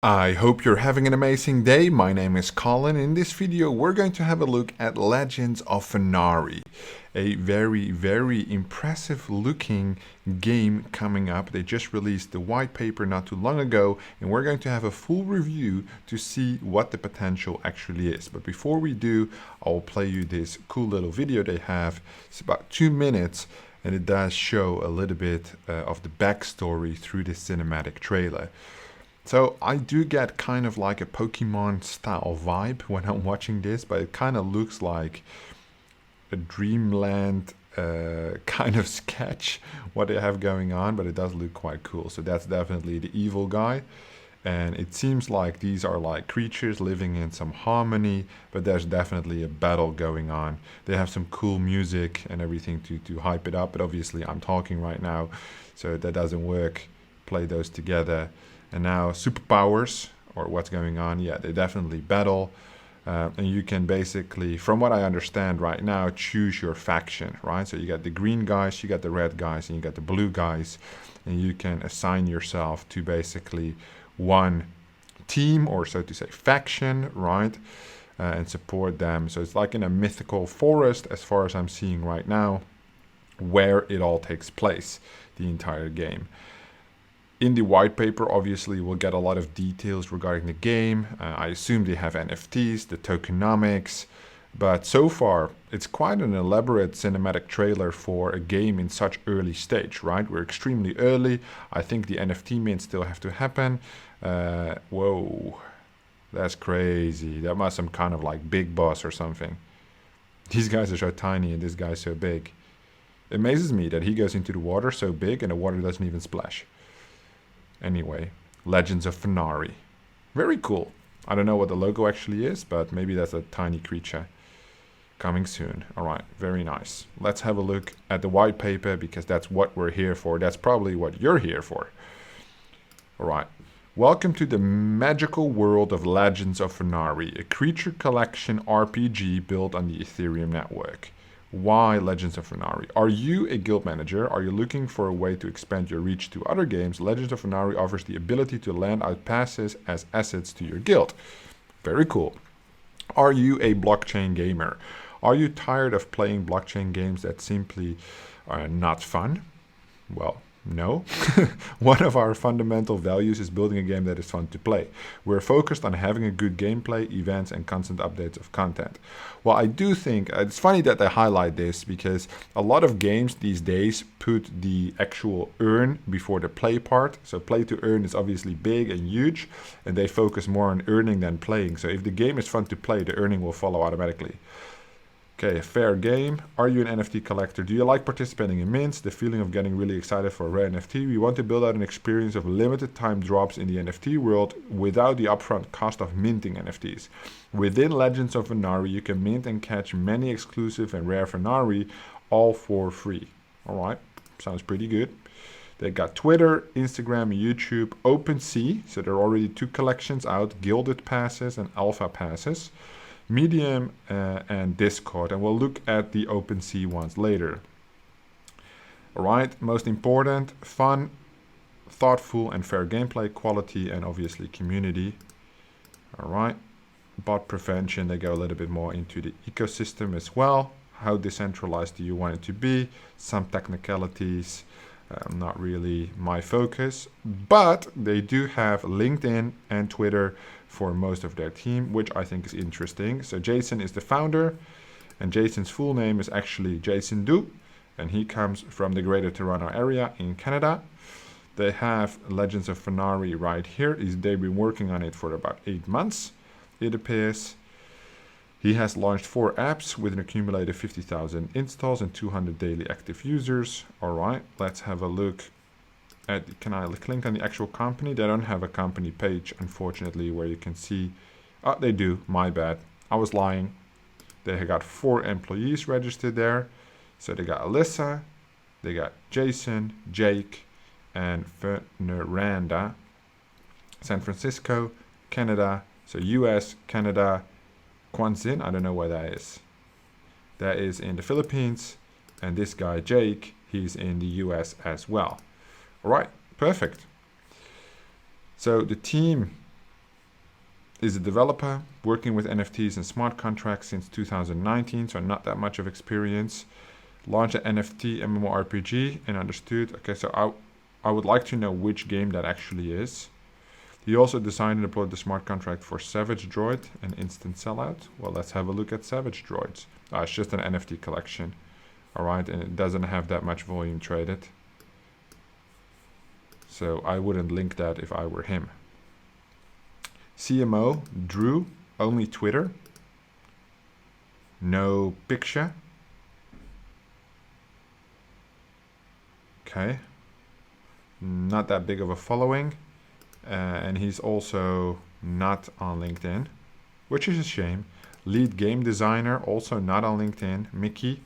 I hope you're having an amazing day. My name is Colin. In this video, we're going to have a look at Legends of Venari, a very impressive looking game coming up. They just released the white paper not too long ago, and we're going to have a full review to see what the potential actually is. But before we do, I'll play you this cool little video they have. It's about 2 minutes, and it does show a little bit of the backstory through this cinematic trailer. So I do get kind of like a Pokemon style vibe when I'm watching this, but it kind of looks like a Dreamland kind of sketch what they have going on, but it does look quite cool. So that's definitely the evil guy. And it seems like these are like creatures living in some harmony, but there's definitely a battle going on. They have some cool music and everything to hype it up, but obviously I'm talking right now, so that doesn't work. Play those together. And now superpowers, or what's going on, yeah, they definitely battle. And you can basically, from what I understand right now, choose your faction, right? So you got the green guys, you got the red guys, and you got the blue guys. And you can assign yourself to basically one team, or so to say, faction, right? And support them. So it's like in a mythical forest, as far as I'm seeing right now, where it all takes place, the entire game. In the white paper, obviously, we'll get a lot of details regarding the game. I assume they have NFTs, the tokenomics, but so far, it's quite an elaborate cinematic trailer for a game in such early stage, right? We're extremely early. I think the NFT mints still have to happen. Whoa, that's crazy. That must be some kind of like big boss or something. These guys are so tiny and this guy's so big. It amazes me that he goes into the water so big and the water doesn't even splash. Anyway, Legends of Venari. Very cool. I don't know what the logo actually is, but maybe that's a tiny creature. Coming soon. Alright, very nice. Let's have a look at the white paper, because that's what we're here for. That's probably what you're here for. Alright. Welcome to the magical world of Legends of Venari, a creature collection RPG built on the Ethereum network. Why Legends of Venari? Are you a guild manager? Are you looking for a way to expand your reach to other games? Legends of Venari offers the ability to lend out passes as assets to your guild. Very cool. Are you a blockchain gamer? Are you tired of playing blockchain games that simply are not fun? Well, no. One of our fundamental values is building a game that is fun to play. We're focused on having a good gameplay, events, and constant updates of content. Well, I do think it's funny that they highlight this, because a lot of games these days put the actual earn before the play part. So play to earn is obviously big and huge, and they focus more on earning than playing. So if the game is fun to play, the earning will follow automatically. Okay, fair game. Are you an NFT collector? Do you like participating in mints? The feeling of getting really excited for a rare NFT? We want to build out an experience of limited time drops in the NFT world without the upfront cost of minting NFTs. Within Legends of Venari, you can mint and catch many exclusive and rare Venari, all for free. Alright, sounds pretty good. They got Twitter, Instagram, YouTube, OpenSea. So there are already 2 collections out, Gilded Passes and Alpha Passes. Medium and Discord, and we'll look at the OpenSea ones later. Alright, most important, fun, thoughtful and fair gameplay, quality, and obviously community. Alright, bot prevention, they go a little bit more into the ecosystem as well. How decentralized do you want it to be? Some technicalities, not really my focus, but they do have LinkedIn and Twitter for most of their team, which I think is interesting. So Jason is the founder, and Jason's full name is actually Jason Du, and he comes from the Greater Toronto area in Canada. They have Legends of Venari right here. They've been working on it for about 8 months, it appears. He has launched 4 apps with an accumulated 50,000 installs and 200 daily active users. All right, let's have a look at, can I click on the actual company? They don't have a company page, unfortunately, where you can see. Oh, they do, my bad. I was lying. They have got 4 employees registered there. So they got Alyssa, they got Jason, Jake, and Fernanda. San Francisco, Canada, so US, Canada, Quanzin, I don't know where that is. That is in the Philippines, and this guy Jake, he's in the US as well. All right, perfect. So the team Is a developer working with NFTs and smart contracts since 2019, so not that much of experience. Launched an NFT MMORPG and understood. Okay, so I would like to know which game that actually is. He also designed and deployed the smart contract for Savage Droid and Instant Sellout. Well, let's have a look at Savage Droids. It's just an NFT collection. Alright, and it doesn't have that much volume traded. So I wouldn't link that if I were him. CMO, Drew, only Twitter. No picture. Okay. Not that big of a following. And he's also not on LinkedIn, which is a shame. Lead game designer, also not on LinkedIn. Mickey.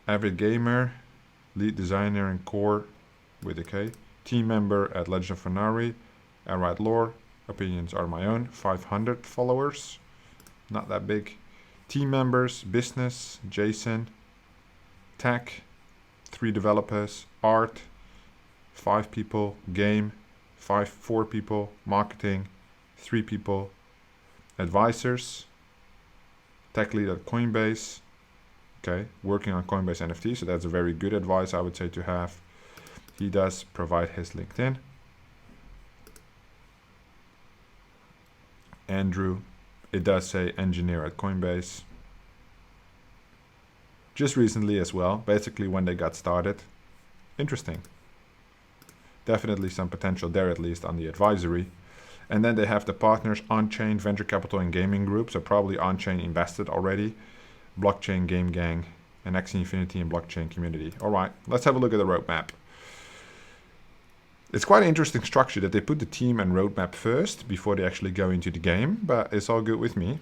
Avid gamer, lead designer and core with a K. Team member at Legends of Venari. Alright lore. Opinions are my own. 500 followers. Not that big. Team members, business, Jason. Tech, 3 developers. Art, 5 people. Game, 4 people. Marketing, 3 people. Advisors, tech lead at Coinbase. Okay, working on Coinbase NFT, so that's a very good advice I would say to have. He does provide his LinkedIn. Andrew, it does say engineer at Coinbase. Just recently as well, basically when they got started. Interesting. Definitely some potential there, at least on the advisory. And then they have the partners, on-chain, venture capital and gaming group, so probably on-chain invested already. Blockchain, Game Gang, and Axie Infinity and blockchain community. All right, let's have a look at the roadmap. It's quite an interesting structure that they put the team and roadmap first before they actually go into the game, but it's all good with me.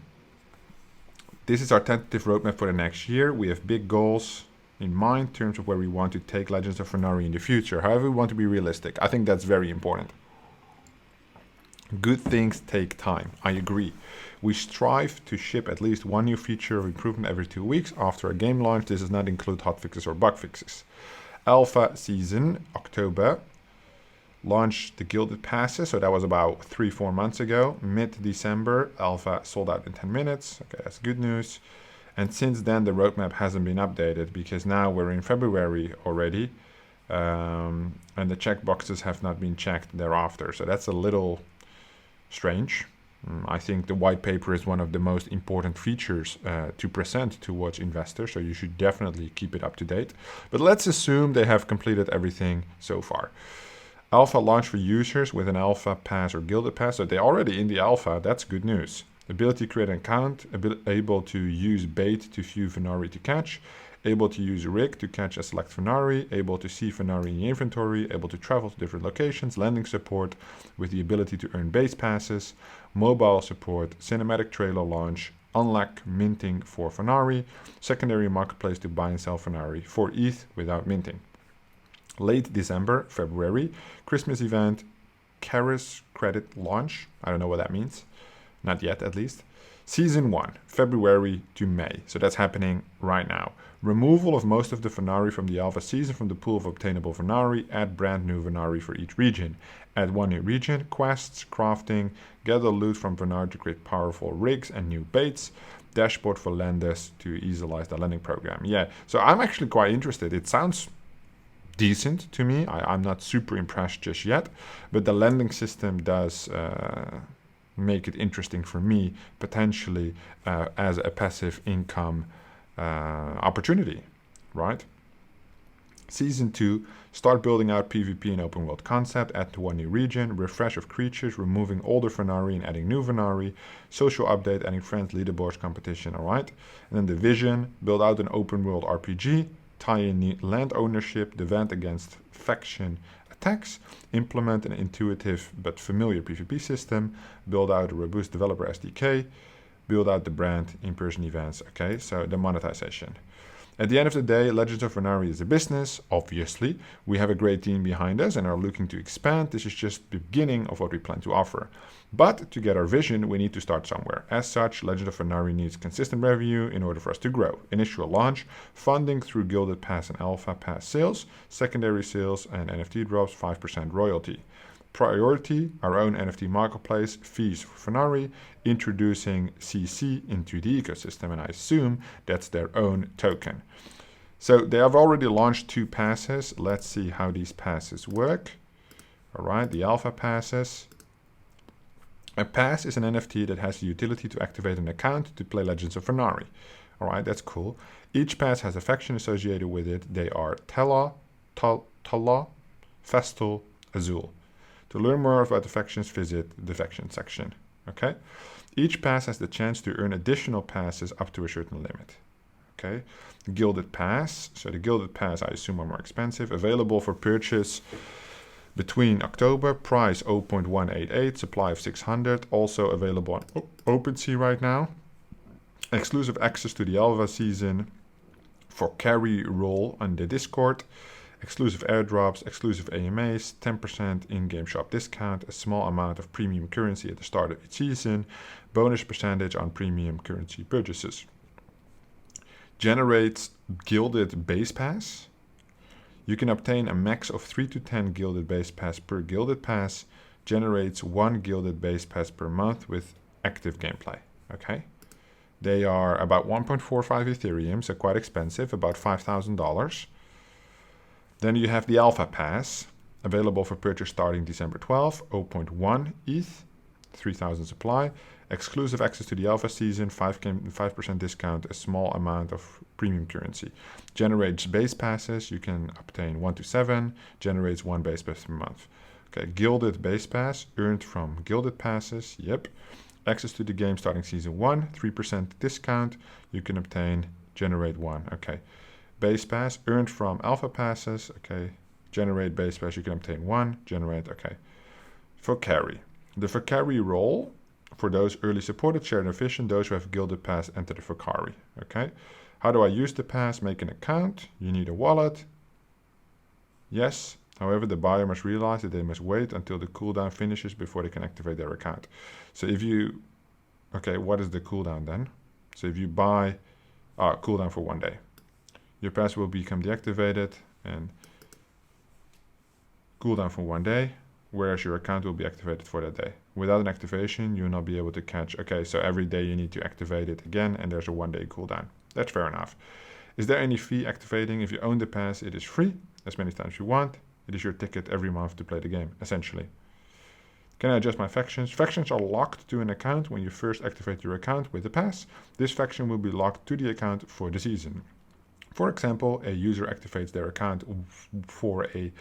This is our tentative roadmap for the next year. We have big goals in mind in terms of where we want to take Legends of Venari in the future. However, we want to be realistic. I think that's very important. Good things take time. I agree. We strive to ship at least 1 new feature or improvement every 2 weeks after a game launch. This does not include hotfixes or bug fixes. Alpha season, October. Launched the Gilded Passes, so that was about 3-4 months ago. Mid-December, Alpha sold out in 10 minutes. Okay, that's good news. And since then, the roadmap hasn't been updated because now we're in February already. And the checkboxes have not been checked thereafter. So that's a little strange. I think the white paper is one of the most important features to present towards investors, so you should definitely keep it up to date. But let's assume they have completed everything so far. Alpha launch for users with an alpha pass or gilded pass, so they're already in the alpha. That's good news. Ability to create an account, able to use bait to view Venari to catch, able to use rig to catch a select Venari, able to see Venari in your inventory, able to travel to different locations, landing support with the ability to earn base passes, mobile support, cinematic trailer launch, unlock minting for Venari, secondary marketplace to buy and sell Venari for ETH without minting. Late December, February, Christmas event, Caerras credit launch. I don't know what that means. Not yet, at least. Season 1, February to May. So that's happening right now. Removal of most of the Venari from the alpha season from the pool of obtainable Venari. Add brand new Venari for each region. Add 1 new region. Quests, crafting. Gather loot from Venari to create powerful rigs and new baits. Dashboard for lenders to easilize the lending program. Yeah, so I'm actually quite interested. It sounds decent to me. I'm not super impressed just yet, but the lending system does make it interesting for me, potentially as a passive income opportunity, right? Season 2, start building out PvP and open world concept, add to 1 new region, refresh of creatures, removing older Venari and adding new Venari, social update, adding friends, leaderboards, competition, alright? And then the vision, build out an open world RPG, tie in land ownership, defend against faction attacks, implement an intuitive but familiar PvP system, build out a robust developer SDK, build out the brand, in-person events. Okay, so the monetization. At the end of the day, Legends of Venari is a business, obviously. We have a great team behind us and are looking to expand. This is just the beginning of what we plan to offer. But to get our vision, we need to start somewhere. As such, Legends of Venari needs consistent revenue in order for us to grow. Initial launch, funding through Gilded Pass and Alpha Pass sales, secondary sales and NFT drops, 5% royalty. Priority, our own NFT marketplace, fees for Venari, introducing CC into the ecosystem, and I assume that's their own token. So they have already launched 2 passes. Let's see how these passes work. All right, the alpha passes. A pass is an NFT that has the utility to activate an account to play Legends of Venari. All right, that's cool. Each pass has a faction associated with it. They are Tala, Festal, Azul. To learn more about the factions, visit the faction section. Okay. Each pass has the chance to earn additional passes up to a certain limit. Okay. Gilded Pass. So the Gilded Pass, I assume, are more expensive. Available for purchase between October. Price 0.188. Supply of 600. Also available on OpenSea right now. Exclusive access to the Alpha season for carry roll on the Discord. Exclusive airdrops, exclusive AMAs, 10% in-game shop discount, a small amount of premium currency at the start of each season, bonus percentage on premium currency purchases. Generates Gilded Base Pass. You can obtain a max of 3 to 10 Gilded Base Pass per Gilded Pass. Generates 1 Gilded Base Pass per month with active gameplay. Okay. They are about 1.45 Ethereum, so quite expensive, about $5,000. Then you have the Alpha Pass, available for purchase starting December 12, 0.1 ETH, 3,000 supply. Exclusive access to the Alpha season, 5% discount, a small amount of premium currency. Generates base passes, you can obtain 1 to 7, generates 1 base pass per month. Okay, Gilded Base Pass, earned from Gilded Passes, yep. Access to the game starting season 1, 3% discount, you can obtain, generate 1, okay. Base Pass, earned from Alpha Passes, okay. Generate Base Pass, you can obtain 1, generate, okay. For carry. The for carry role, for those early supported, shared and efficient, those who have Gilded Pass enter the for carry, okay. How do I use the pass? Make an account, you need a wallet, yes. However, the buyer must realize that they must wait until the cooldown finishes before they can activate their account. So if you, okay, what is the cooldown then? So if you buy, cooldown for 1 day. Your pass will become deactivated and cooldown for 1 day, whereas your account will be activated for that day. Without an activation, you will not be able to catch, okay, so every day you need to activate it again and there's a 1 day cooldown. That's fair enough. Is there any fee activating? If you own the pass, it is free, as many times you want. It is your ticket every month to play the game, essentially. Can I adjust my factions? Factions are locked to an account when you first activate your account with the pass. This faction will be locked to the account for the season. For example, a user activates their account for a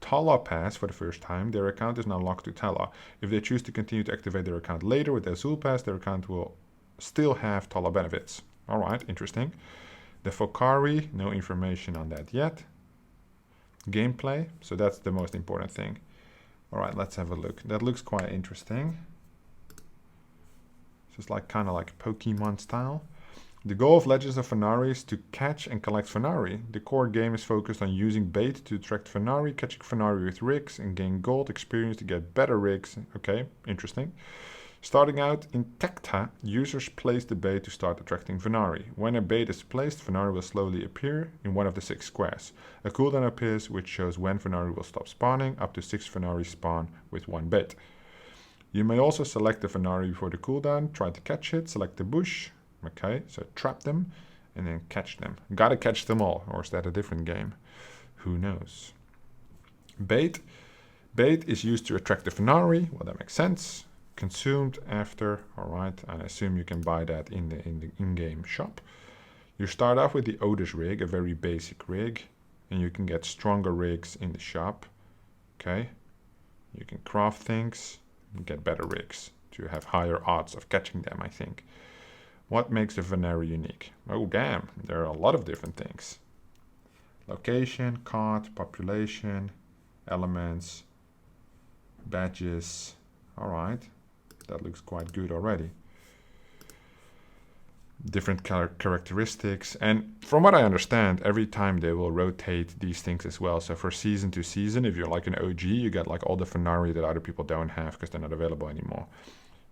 Tala pass for the first time. Their account is now locked to Tala. If they choose to continue to activate their account later with the Azul pass, their account will still have Tala benefits. All right, interesting. The Fokari, no information on that yet. Gameplay, so that's the most important thing. All right, let's have a look. That looks quite interesting. It's like kind of like Pokemon style. The goal of Legends of Venari is to catch and collect Venari. The core game is focused on using bait to attract Venari, catching Venari with rigs, and gain gold experience to get better rigs. Okay, interesting. Starting out in Tecta, users place the bait to start attracting Venari. When a bait is placed, Venari will slowly appear in one of the 6 squares. A cooldown appears which shows when Venari will stop spawning. Up to 6 Venari spawn with 1 bait. You may also select the Venari before the cooldown, try to catch it, select the bush. Okay, so trap them and then catch them. Gotta catch them all, or is that a different game? Who knows? Bait. Bait is used to attract the Venari. Well, that makes sense. Consumed after, all right, and I assume you can buy that in the in-game shop. You start off with the Otis rig, a very basic rig, and you can get stronger rigs in the shop. Okay, you can craft things and get better rigs to have higher odds of catching them, I think. What makes the Venari unique? Oh damn, there are a lot of different things. Location, card, population, elements, badges. All right. That looks quite good already. Different characteristics. And from what I understand, every time they will rotate these things as well. So for season to season, if you're like an OG, you get like all the Venari that other people don't have because they're not available anymore.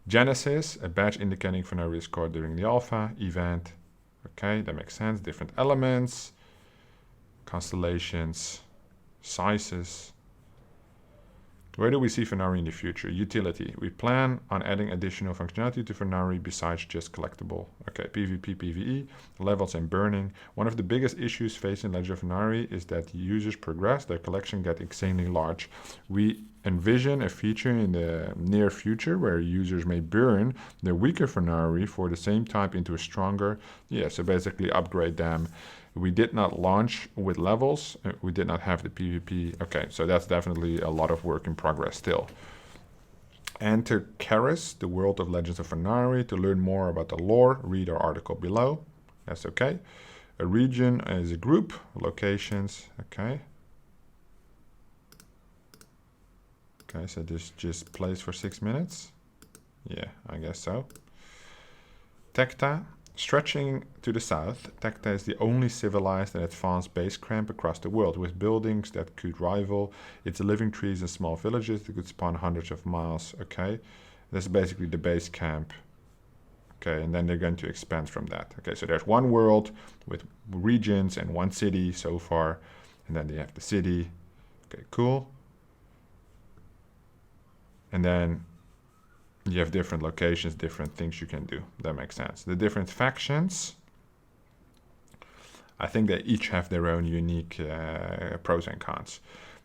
Genesis, a badge indicating Venari is scored during the alpha event. Okay, that makes sense. Different elements, constellations, sizes. Where do we see Venari in the future? Utility. We plan on adding additional functionality to Venari besides just collectible. Okay, PvP, PvE, levels and burning. One of the biggest issues facing Legends of Venari is that users progress, their collection gets insanely large. We envision a feature in the near future where users may burn their weaker Venari for the same type into a stronger, so basically upgrade them. We did not launch with levels. We did not have the PvP. Okay, so that's definitely a lot of work in progress still. Enter Caerras, the world of Legends of Venari. To learn more about the lore, read our article below. That's okay. A region is a group. Locations, okay. Okay, so this just plays for 6 minutes. Yeah, I guess so. Tecta. Stretching to the south, Tecta is the only civilized and advanced base camp across the world, with buildings that could rival its living trees and small villages that could span hundreds of miles. Okay, this is basically the base camp. Okay, and then they're going to expand from that. Okay, so there's one world with regions and one city so far, and then they have the city. Okay, cool. And then you have different locations, different things you can do. That makes sense. The different factions, I think they each have their own unique pros and cons.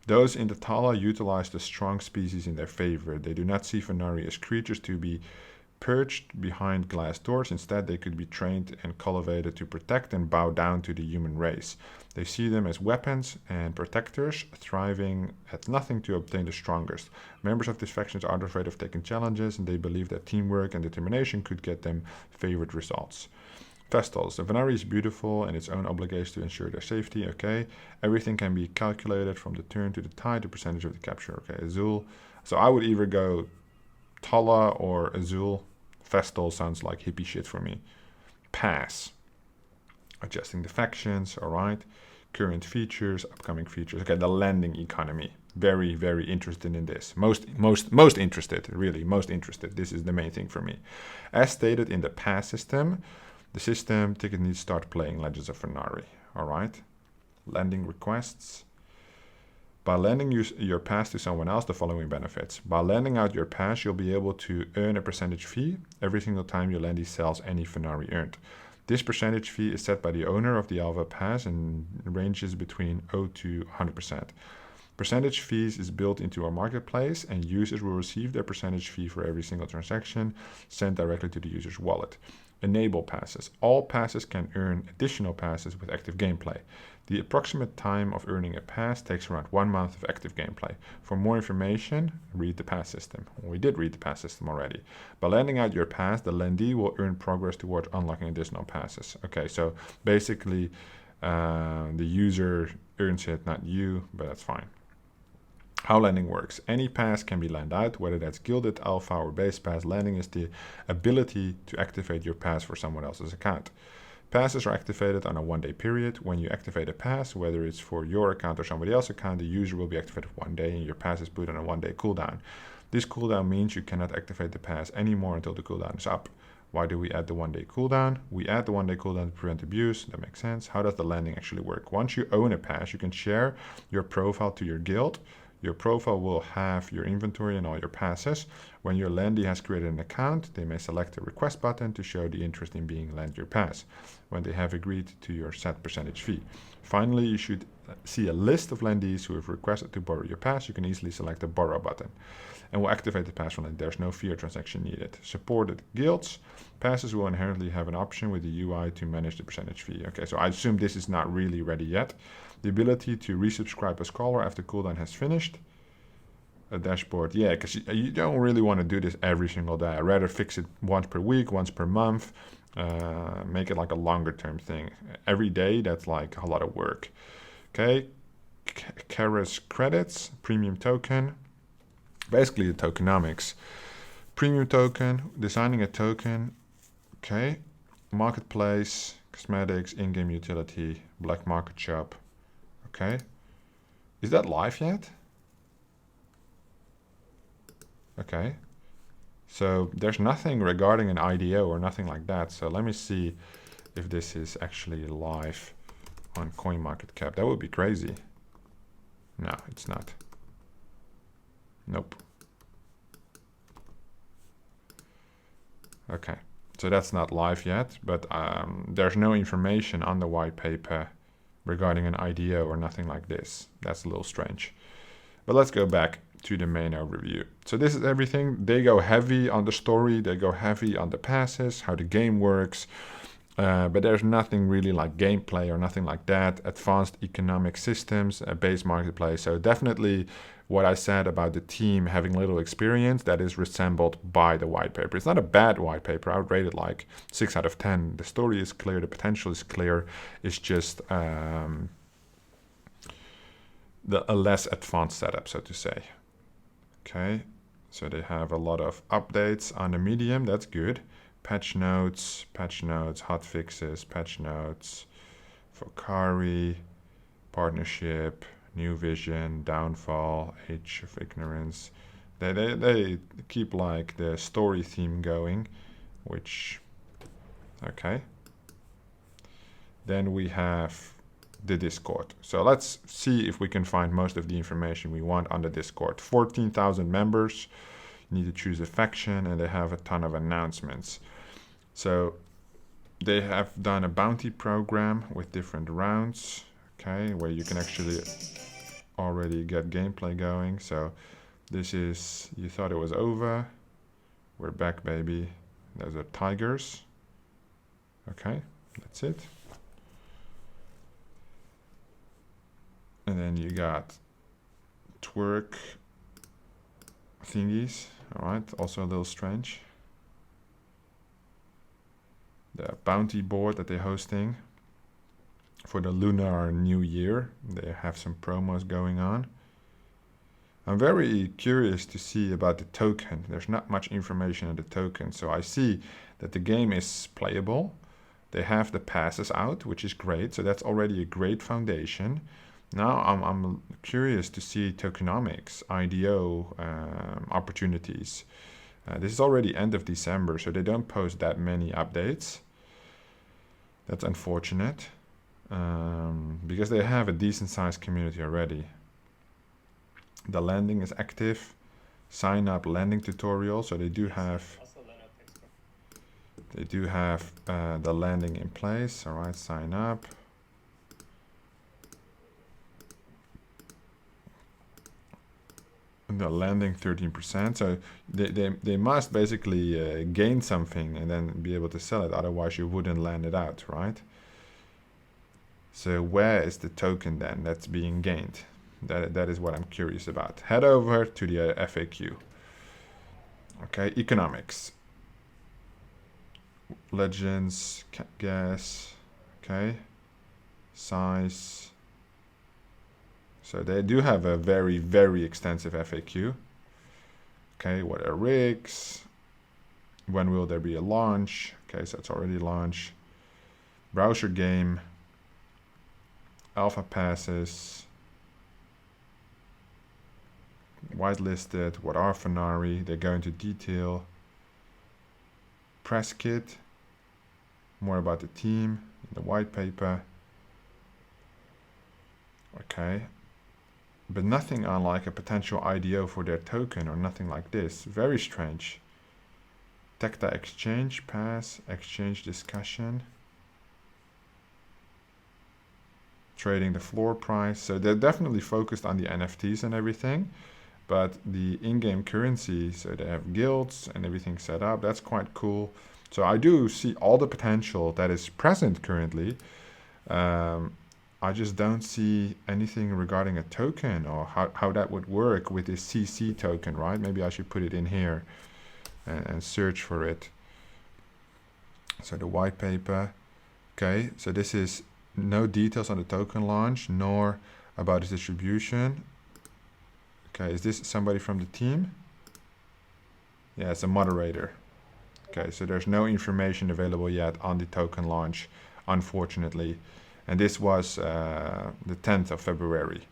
Those in the Tala utilize the strong species in their favor. They do not see Venari as creatures to be perched behind glass doors. Instead, they could be trained and cultivated to protect and bow down to the human race. They see them as weapons and protectors, striving at nothing to obtain the strongest. Members of these factions aren't afraid of taking challenges, and they believe that teamwork and determination could get them favored results. Vestals. The Venari is beautiful and its own obligation to ensure their safety. Okay. Everything can be calculated from the turn to the tide, the percentage of the capture. Okay. Azul. So I would either go Tala or Azul. Vestal sounds like hippie shit for me. Pass. Adjusting the factions. All right. Current features, upcoming features. Okay, the landing economy. Very, very interested in this. Most interested, really, most interested. This is the main thing for me. As stated in the pass system, the system ticket needs to start playing Legends of Venari. All right. Landing requests. By lending your pass to someone else, the following benefits. By lending out your pass, you'll be able to earn a percentage fee every single time your lendee sells any Venari earned. This percentage fee is set by the owner of the Alva Pass and ranges between 0 to 100%. Percentage fees is built into our marketplace, and users will receive their percentage fee for every single transaction sent directly to the user's wallet. Enable passes. All passes can earn additional passes with active gameplay. The approximate time of earning a pass takes around 1 month of active gameplay. For more information, read the pass system. We did read the pass system already. By lending out your pass, the lendee will earn progress towards unlocking additional passes. Okay, so basically the user earns it, not you, but that's fine. How lending works. Any pass can be lent out, whether that's gilded, alpha, or base pass. Lending is the ability to activate your pass for someone else's account. Passes are activated on a 1-day period. When you activate a pass, whether it's for your account or somebody else's account, the user will be activated 1 day and your pass is put on a 1-day cooldown. This cooldown means you cannot activate the pass anymore until the cooldown is up. Why do we add the 1-day cooldown? We add the 1-day cooldown to prevent abuse. That makes sense. How does the lending actually work? Once you own a pass, you can share your profile to your guild. Your profile will have your inventory and all your passes. When your lendee has created an account, they may select the request button to show the interest in being lent your pass when they have agreed to your set percentage fee. Finally, you should see a list of lendees who have requested to borrow your pass. You can easily select the borrow button and will activate the pass when there's no fee or transaction needed. Supported guilds. Passes will inherently have an option with the UI to manage the percentage fee. Okay, so I assume this is not really ready yet. The ability to resubscribe a scholar after cooldown has finished. A dashboard, yeah, because you don't really want to do this every single day. I'd rather fix it once per week, once per month, make it like a longer term thing. Every day, that's like a lot of work. Okay, Caerras credits, premium token, basically the tokenomics. Premium token, designing a token, okay, marketplace, cosmetics, in-game utility, black market shop. Okay, is that live yet? Okay, so there's nothing regarding an IDO or nothing like that. So let me see if this is actually live on CoinMarketCap. That would be crazy. No, it's not. Nope. Okay, so that's not live yet, but there's no information on the white paper regarding an IDO or nothing like this. That's a little strange. But let's go back to the main overview. So this is everything. They go heavy on the story, they go heavy on the passes, how the game works, but there's nothing really like gameplay or nothing like that. Advanced economic systems, a base marketplace. So definitely what I said about the team having little experience, that is resembled by the white paper. It's not a bad white paper. I would rate it like 6 out of 10. The story is clear, the potential is clear. It's just a less advanced setup, so to say. Okay, so they have a lot of updates on the medium. That's good. Patch notes, hot fixes, patch notes for Kari, partnership, new vision, downfall, age of ignorance. They keep like the story theme going, which, okay. Then we have the Discord. So let's see if we can find most of the information we want on the Discord. 14,000 members. You need to choose a faction, and they have a ton of announcements. So they have done a bounty program with different rounds, okay, where you can actually already get gameplay going. So this is, you thought it was over. We're back, baby. Those are tigers. Okay, that's it. And then you got twerk thingies. All right, also a little strange. The bounty board that they're hosting for the Lunar New Year. They have some promos going on. I'm very curious to see about the token. There's not much information on the token, so I see that the game is playable. They have the passes out, which is great, so that's already a great foundation. Now I'm curious to see tokenomics, IDO opportunities. This is already end of December, so they don't post that many updates. That's unfortunate, because they have a decent sized community already. The landing is active. Sign up landing tutorial, so they do have the landing in place. All right, sign up. The landing 13%, so they must basically gain something and then be able to sell it, otherwise you wouldn't land it out, right? So where is the token then that's being gained? That is what I'm curious about. Head over to the FAQ. Okay, economics, legends, gas, okay, size. So they do have a very, very extensive FAQ. Okay, what are rigs? When will there be a launch? Okay, so it's already launched. Browser game. Alpha passes. Whitelisted. What are Venari? They go into detail. Press kit. More about the team. The white paper. Okay. But nothing on like a potential IDO for their token or nothing like this. Very strange. Tecta exchange, pass, exchange discussion. Trading the floor price. So they're definitely focused on the NFTs and everything. But the in-game currency, so they have guilds and everything set up. That's quite cool. So I do see all the potential that is present currently. I just don't see anything regarding a token or how that would work with this CC token, right? Maybe I should put it in here and search for it. So the white paper. Okay, so this is no details on the token launch nor about its distribution. Okay, is this somebody from the team? Yeah, it's a moderator. Okay, so there's no information available yet on the token launch, unfortunately. And this was the 10th of February,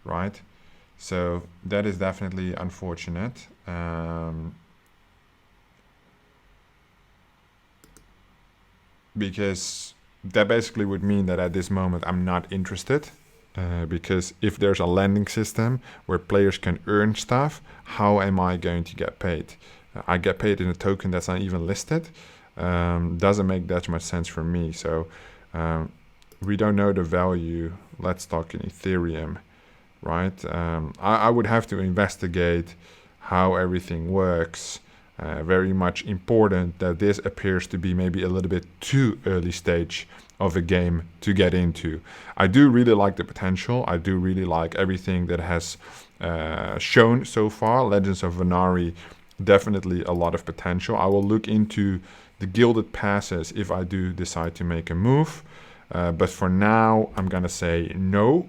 right? So that is definitely unfortunate. Because that basically would mean that at this moment I'm not interested Because if there's a lending system where players can earn stuff, how am I going to get paid? I get paid in a token that's not even listed. Doesn't make that much sense for me. So we don't know the value. Let's talk in Ethereum, right? I would have to investigate how everything works. Very much important that this appears to be maybe a little bit too early stage of a game to get into. I do really like the potential. I do really like everything that has shown so far. Legends of Venari, definitely a lot of potential. I will look into the gilded passes if I do decide to make a move. But for now, I'm gonna say no.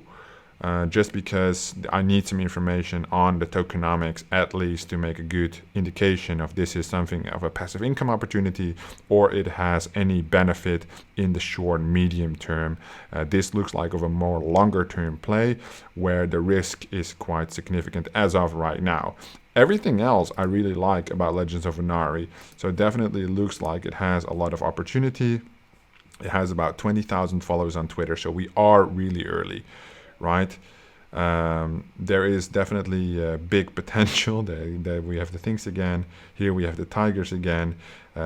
Just because I need some information on the tokenomics at least to make a good indication of this is something of a passive income opportunity or it has any benefit in the short medium term. This looks like of a more longer term play where the risk is quite significant as of right now. Everything else I really like about Legends of Venari, so it definitely looks like it has a lot of opportunity. It has about 20,000 followers on Twitter, so we are really early. Right, there is definitely big potential. There we have the things again. Here we have the tigers again.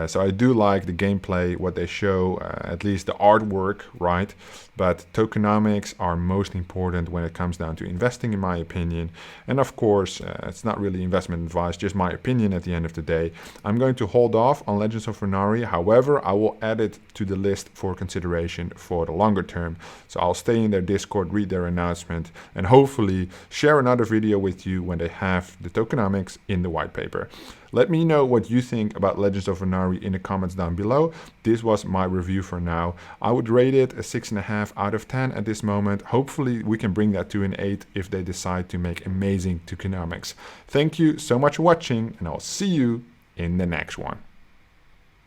So I do like the gameplay, what they show, at least the artwork, right? But tokenomics are most important when it comes down to investing, in my opinion. And of course, it's not really investment advice, just my opinion at the end of the day. I'm going to hold off on Legends of Venari. However, I will add it to the list for consideration for the longer term. So I'll stay in their Discord, read their announcement, and hopefully share another video with you when they have the tokenomics in the white paper. Let me know what you think about Legends of Venari in the comments down below. This was my review for now. I would rate it a 6.5 out of 10 at this moment. Hopefully we can bring that to an 8 if they decide to make amazing tokenomics. Thank you so much for watching, and I'll see you in the next one.